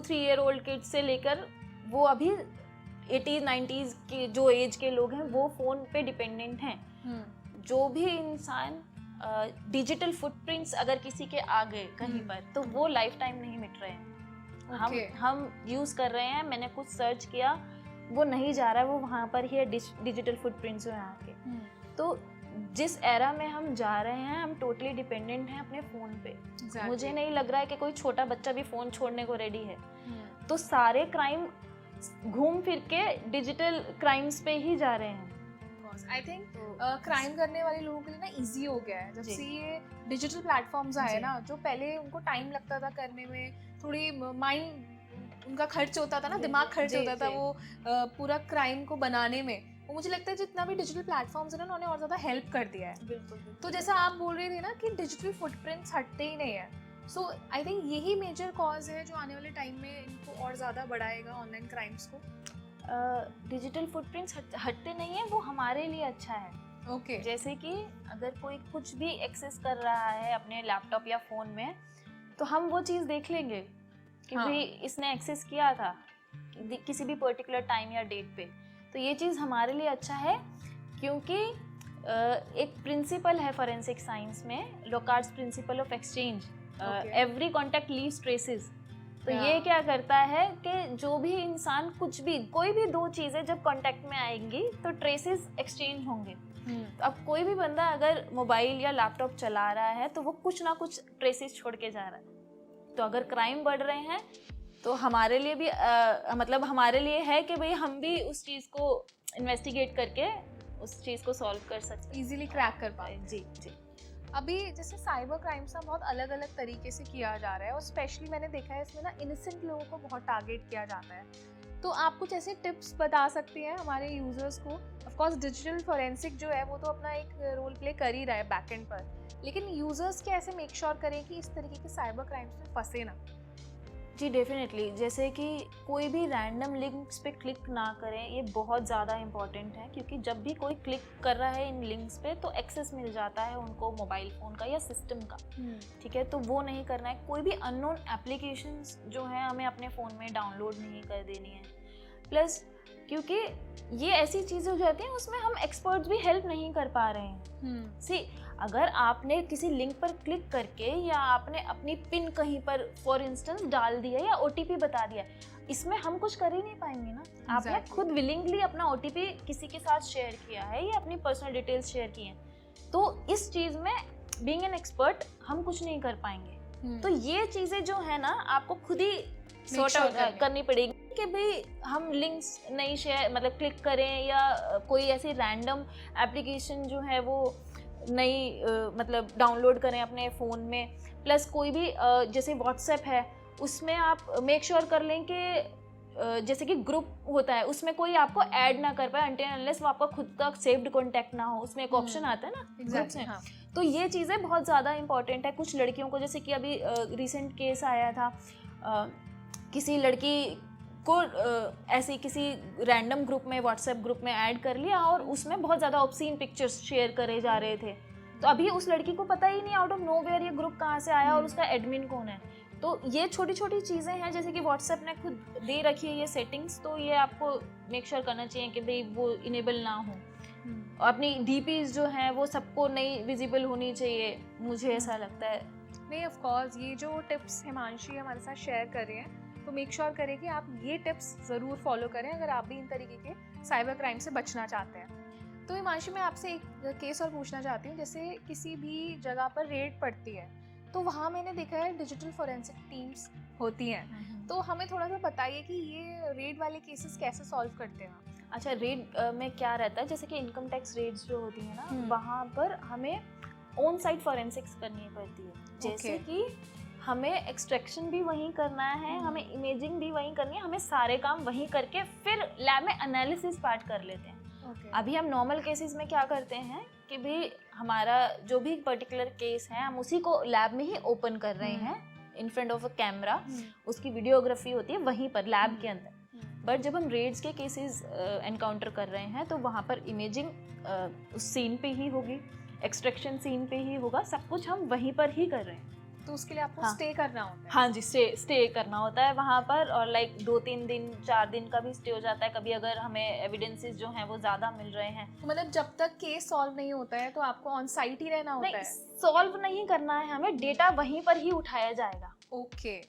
2-3 year old kids से लेकर वो अभी 80s-90s के जो एज के लोग हैं वो फ़ोन पे डिपेंडेंट हैं। जो भी इंसान डिजिटल फुटप्रिंट्स अगर किसी के आ गए कहीं पर तो वो लाइफ टाइम नहीं मिट रहे हैं। हम यूज़ कर रहे हैं, मैंने कुछ सर्च किया, वो नहीं जा रहा है, वो वहाँ पर ही है डिजिटल फुटप्रिंट्स हैं आके। तो जिस एरा में हम जा रहे हैं हम टोटली डिपेंडेंट हैं अपने फ़ोन पे। मुझे नहीं लग रहा है कि कोई छोटा बच्चा भी फ़ोन छोड़ने को रेडी है। तो सारे क्राइम घूम फिर के डिजिटल क्राइम्स पे ही जा रहे हैं। आई थिंक क्राइम करने वाले लोगों के लिए ना इजी हो गया है जब से ये डिजिटल प्लेटफॉर्म्स आए ना। जो पहले उनको टाइम लगता था करने में, थोड़ी माइंड उनका खर्च होता था ना, दिमाग खर्च होता था वो पूरा क्राइम को बनाने में। वो मुझे लगता है जितना भी डिजिटल प्लेटफॉर्म्स है ना उन्होंने और ज़्यादा हेल्प कर दिया है। बिल्कुल। तो जैसा आप बोल रहे थे ना कि डिजिटल फुटप्रिंट्स हटते ही नहीं है, सो आई थिंक यही मेजर कॉज है जो आने वाले टाइम में इनको और ज़्यादा बढ़ाएगा ऑनलाइन क्राइम्स को। डिजिटल फुटप्रिंट्स हटते नहीं है, वो हमारे लिए अच्छा है। ओके। जैसे कि अगर कोई कुछ भी एक्सेस कर रहा है अपने लैपटॉप या फ़ोन में तो हम वो चीज़ देख लेंगे कि भाई इसने एक्सेस किया था किसी भी पर्टिकुलर टाइम या डेट पे। तो ये चीज़ हमारे लिए अच्छा है क्योंकि एक प्रिंसिपल है फोरेंसिक साइंस में, Locard's principle of exchange, every contact leaves traces. तो ये क्या करता है कि जो भी इंसान कुछ भी कोई भी दो चीज़ें जब कांटेक्ट में आएंगी तो ट्रेसेस एक्सचेंज होंगे। तो अब कोई भी बंदा अगर मोबाइल या लैपटॉप चला रहा है तो वो कुछ ना कुछ ट्रेसेस छोड़ के जा रहा है। तो अगर क्राइम बढ़ रहे हैं तो हमारे लिए भी मतलब हमारे लिए है कि भाई हम भी उस चीज़ को इन्वेस्टिगेट करके उस चीज़ को सॉल्व कर सकते, इजीली क्रैक कर पाए। जी। अभी जैसे साइबर क्राइम्स ना बहुत अलग अलग तरीके से किया जा रहा है और स्पेशली मैंने देखा है इसमें ना इनोसेंट लोगों को बहुत टारगेट किया जाता है। तो आप कुछ ऐसे टिप्स बता सकती हैं हमारे यूजर्स को? ऑफ कोर्स डिजिटल फोरेंसिक जो है वो तो अपना एक रोल प्ले कर ही रहा है बैकएंड पर, लेकिन यूजर्स कैसे मेक श्योर करें कि इस तरीके के साइबर क्राइम्स में फंसे ना? जी डेफिनेटली, जैसे कि कोई भी रैंडम लिंक्स पे क्लिक ना करें, ये बहुत ज़्यादा इम्पॉर्टेंट है क्योंकि जब भी कोई क्लिक कर रहा है इन लिंक्स पे तो एक्सेस मिल जाता है उनको मोबाइल फ़ोन का या सिस्टम का। ठीक है, तो वो नहीं करना है। कोई भी अननोन एप्लीकेशंस जो है हमें अपने फ़ोन में डाउनलोड नहीं कर देनी है। प्लस क्योंकि ये ऐसी चीज़ें हो जाती हैं उसमें हम एक्सपर्ट्स भी हेल्प नहीं कर पा रहे हैं। सी, अगर आपने किसी लिंक पर क्लिक करके या आपने अपनी पिन कहीं पर फॉर इंस्टेंस डाल दिया या ओटीपी बता दिया, इसमें हम कुछ कर ही नहीं पाएंगे ना। आपने खुद विलिंगली अपना ओटीपी किसी के साथ शेयर किया है या अपनी पर्सनल डिटेल्स शेयर की हैं, तो इस चीज़ में बीइंग एन एक्सपर्ट हम कुछ नहीं कर पाएंगे। तो ये चीज़ें जो है ना आपको खुद ही सॉर्ट आउट करनी पड़ेगी कि भाई हम लिंक्स नहीं शेयर मतलब क्लिक करें या कोई ऐसी रैंडम एप्लीकेशन जो है वो नहीं मतलब डाउनलोड करें अपने फ़ोन में। प्लस कोई भी जैसे व्हाट्सएप है उसमें आप मेक श्योर कर लें कि जैसे कि ग्रुप होता है उसमें कोई आपको ऐड ना कर पाए अनटिल अनलेस वो आपका खुद का सेव्ड कॉन्टैक्ट ना हो। उसमें एक ऑप्शन आता है ना ग्रुप्स में। तो ये चीज़ें बहुत ज़्यादा इंपॉर्टेंट है। कुछ लड़कियों को जैसे कि अभी रिसेंट केस आया था, किसी लड़की को ऐसे किसी रैंडम ग्रुप में व्हाट्सएप ग्रुप में ऐड कर लिया और उसमें बहुत ज़्यादा ऑब्सीन पिक्चर्स शेयर करे जा रहे थे। तो अभी उस लड़की को पता ही नहीं आउट ऑफ नोवेयर ये ग्रुप कहाँ से आया और उसका एडमिन कौन है। तो ये छोटी छोटी चीज़ें हैं जैसे कि व्हाट्सएप ने खुद दे रखी है ये सेटिंग्स, तो ये आपको मेक श्योर करना चाहिए कि भाई वो इनेबल ना हो। अपनी डीपीज जो हैं वो सबको नहीं विजिबल होनी चाहिए, मुझे ऐसा लगता है। नहीं, ऑफ कोर्स ये जो टिप्स हिमांशी हमारे साथ शेयर कर रहे हैं तो मेक श्योर करें कि आप ये टिप्स ज़रूर फॉलो करें अगर आप भी इन तरीके के साइबर क्राइम से बचना चाहते हैं। तो हिमांशी मैं आपसे एक केस और पूछना चाहती हूँ, जैसे किसी भी जगह पर रेड पड़ती है तो वहाँ मैंने देखा है डिजिटल फोरेंसिक टीम्स होती हैं, तो हमें थोड़ा सा बताइए कि ये रेड वाले केसेस कैसे सॉल्व करते हैं? अच्छा, रेड में क्या रहता है, जैसे कि इनकम टैक्स रेड्स जो होती है ना वहाँ पर हमें ऑन साइट फोरेंसिक्स करनी पड़ती है। जैसे कि हमें एक्सट्रैक्शन भी वहीं करना है, हमें इमेजिंग भी वहीं करनी है, हमें सारे काम वहीं करके फिर लैब में एनालिसिस पार्ट कर लेते हैं। अभी हम नॉर्मल केसेस में क्या करते हैं कि भाई हमारा जो भी पर्टिकुलर केस है हम उसी को लैब में ही ओपन कर रहे हैं in front of a camera, उसकी वीडियोग्राफी होती है वहीं पर लैब के अंदर। बट जब हम रेड्स के केसेस एनकाउंटर कर रहे हैं तो वहाँ पर इमेजिंग उस सीन पे ही होगी, एक्सट्रैक्शन सीन पे ही होगा, सब कुछ हम वहीं पर ही कर रहे हैं। तो उसके लिए आपको हाँ। स्टे करना होता है। हाँ जी, स्टे करना होता है वहाँ पर, और लाइक 2-3 दिन 4 दिन का भी स्टे हो जाता है कभी, अगर हमें एविडेंसेस जो हैं वो ज़्यादा मिल रहे हैं। तो मतलब जब तक केस सॉल्व नहीं होता है तो आपको ऑन साइट ही रहना होता नहीं, है। सॉल्व नहीं करना है हमें, डेटा वहीं पर ही उठाया जाएगा। ओके